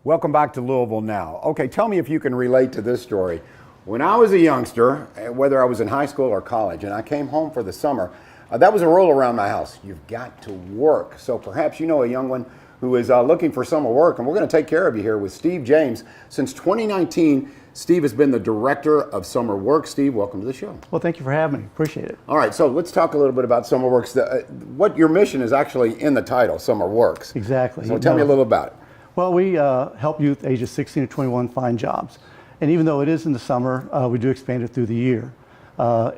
Welcome back to Louisville Now. Okay, tell me if you can relate to this story. When I was a youngster, whether I was in high school or college, and I came home for the summer, that was a rule around my house. You've got to work. So perhaps you know a young one who is looking for summer work, and we're going to take care of you here with Steve James. Since 2019, Steve has been the director of SummerWorks. Steve, welcome to the show. Well, thank you for having me. Appreciate it. All right, so let's talk a little bit about SummerWorks. What your mission is actually in the title, SummerWorks. Exactly. So tell me a little about it. Well, we help youth ages 16 to 21 find jobs. And even though it is in the summer, we do expand it through the year.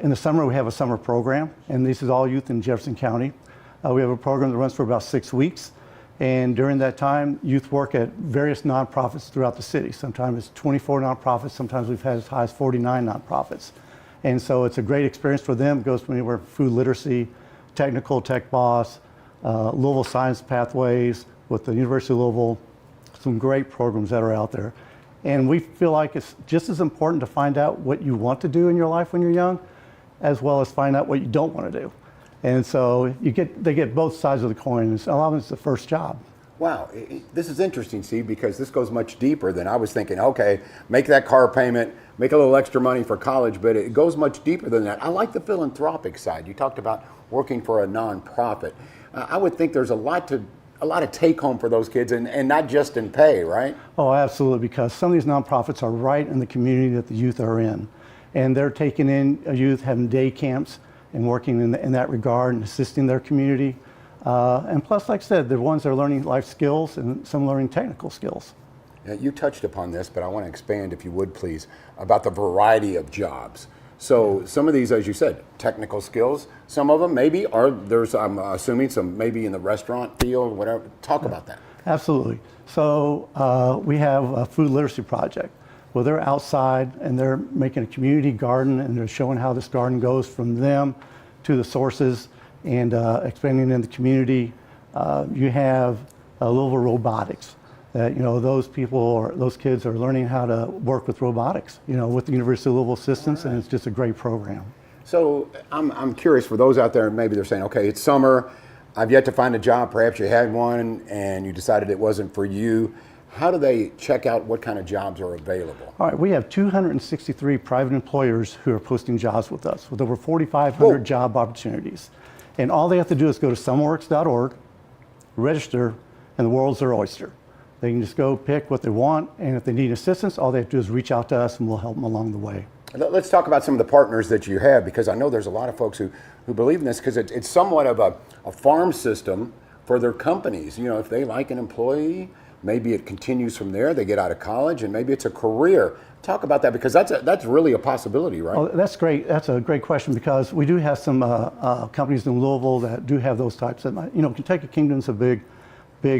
In the summer, we have a summer program, and this is all youth in Jefferson County. We have a program that runs for about 6 weeks. And during that time, youth work at various nonprofits throughout the city. Sometimes it's 24 nonprofits. Sometimes we've had as high as 49 nonprofits. And so it's a great experience for them. It goes from anywhere from food literacy, technical, tech boss, Louisville Science Pathways with the University of Louisville, some great programs that are out there. And we feel like it's just as important to find out what you want to do in your life when you're young, as well as find out what you don't want to do. And so they get both sides of the coin. And a lot of it's the first job. Wow, this is interesting, Steve, because this goes much deeper than I was thinking. Okay, make that car payment, make a little extra money for college, but it goes much deeper than that. I like the philanthropic side. You talked about working for a nonprofit. I would think there's a lot of take home for those kids, and not just in pay, right? Oh, absolutely, because some of these nonprofits are right in the community that the youth are in. And they're taking in youth, having day camps, and working in that regard and assisting their community. And plus, like I said, the ones that are learning life skills and some learning technical skills. Now, you touched upon this, but I want to expand, if you would, please, about the variety of jobs. So some of these, as you said, technical skills, some of them maybe are, I'm assuming some maybe in the restaurant field, whatever. Talk about that. Absolutely. So we have a food literacy project where they're outside and they're making a community garden, and they're showing how this garden goes from them to the sources and expanding in the community. You have Louisville robotics. That those kids are learning how to work with robotics, with the University of Louisville assistance, and it's just a great program. So I'm curious for those out there, maybe they're saying, okay, it's summer, I've yet to find a job, perhaps you had one and you decided it wasn't for you. How do they check out what kind of jobs are available? All right, we have 263 private employers who are posting jobs with us, with over 4,500 job opportunities. And all they have to do is go to summerworks.org, register, and the world's their oyster. They can just go pick what they want, and if they need assistance, all they have to do is reach out to us, and we'll help them along the way. Let's talk about some of the partners that you have, because I know there's a lot of folks who believe in this, because it's somewhat of a farm system for their companies. If they like an employee, maybe it continues from there, they get out of college, and maybe it's a career. Talk about that, because that's really a possibility, right? Oh, that's great. That's a great question, because we do have some companies in Louisville that do have those types. Kentucky Kingdom's a big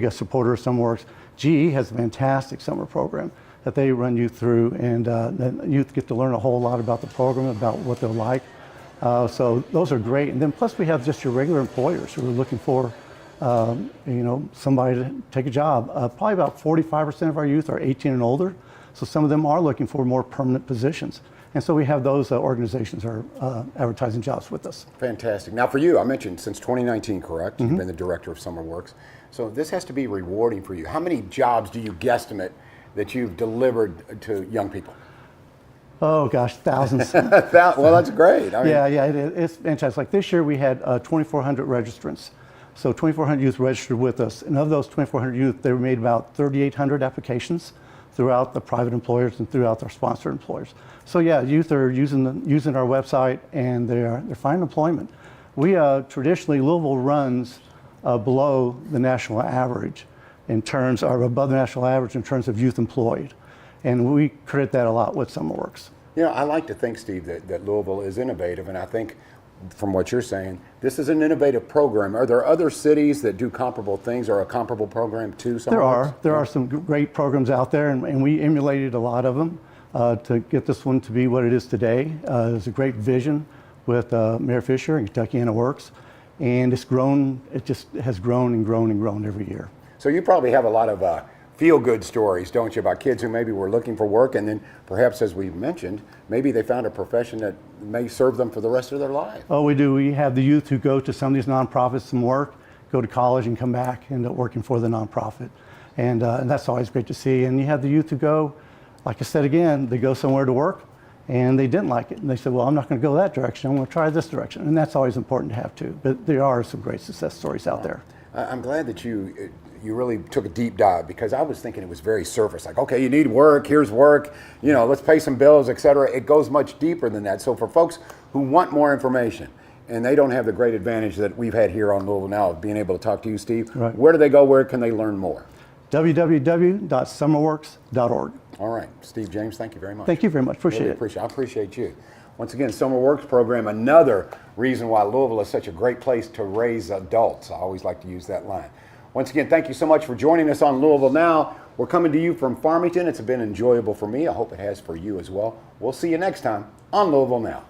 supporter of SummerWorks. GE has a fantastic summer program that they run youth through, and then youth get to learn a whole lot about the program, about what they're like. So those are great. And then plus we have just your regular employers who are looking for somebody to take a job. Probably about 45% of our youth are 18 and older. So some of them are looking for more permanent positions. And so we have those organizations are advertising jobs with us. Fantastic. Now for you, I mentioned since 2019, correct? Mm-hmm. You've been the director of SummerWorks. So this has to be rewarding for you. How many jobs do you guesstimate that you've delivered to young people? Oh gosh, thousands. Well, that's great. It's fantastic. Like this year we had 2,400 registrants. So 2,400 youth registered with us. And of those 2,400 youth, they made about 3,800 applications throughout the private employers and throughout our sponsored employers. So yeah, youth are using our website, and they're finding employment. We traditionally, Louisville runs below the national average above the national average in terms of youth employed. And we credit that a lot with SummerWorks. I like to think, Steve, that Louisville is innovative, and I think from what you're saying, this is an innovative program. Are there other cities that do comparable things or a comparable program to SummerWorks? There are some great programs out there, and we emulated a lot of them to get this one to be what it is today. There's a great vision with Mayor Fisher and Kentuckiana Works, and it's grown. It just has grown and grown and grown every year. So you probably have a lot of feel-good stories, don't you, about kids who maybe were looking for work, and then perhaps, as we mentioned, maybe they found a profession that may serve them for the rest of their life. Oh, we do. We have the youth who go to some of these nonprofits and work, go to college and come back, end up working for the nonprofit. And that's always great to see. And you have the youth who go, like I said again, they go somewhere to work and they didn't like it. And they said, well, I'm not going to go that direction. I'm going to try this direction. And that's always important to have too. But there are some great success stories out there. I'm glad that you really took a deep dive, because I was thinking it was very surface, like, okay, you need work, here's work, you know, let's pay some bills, etc. It goes much deeper than that. So for folks who want more information and they don't have the great advantage that we've had here on Louisville Now of being able to talk to you, Steve, right. Where do they go? Where can they learn more? www.summerworks.org. All right, Steve James, thank you very much. Thank you very much. Appreciate Really it. I appreciate you. Once again, SummerWorks program, another reason why Louisville is such a great place to raise adults. I always like to use that line. Once again, thank you so much for joining us on Louisville Now. We're coming to you from Farmington. It's been enjoyable for me. I hope it has for you as well. We'll see you next time on Louisville Now.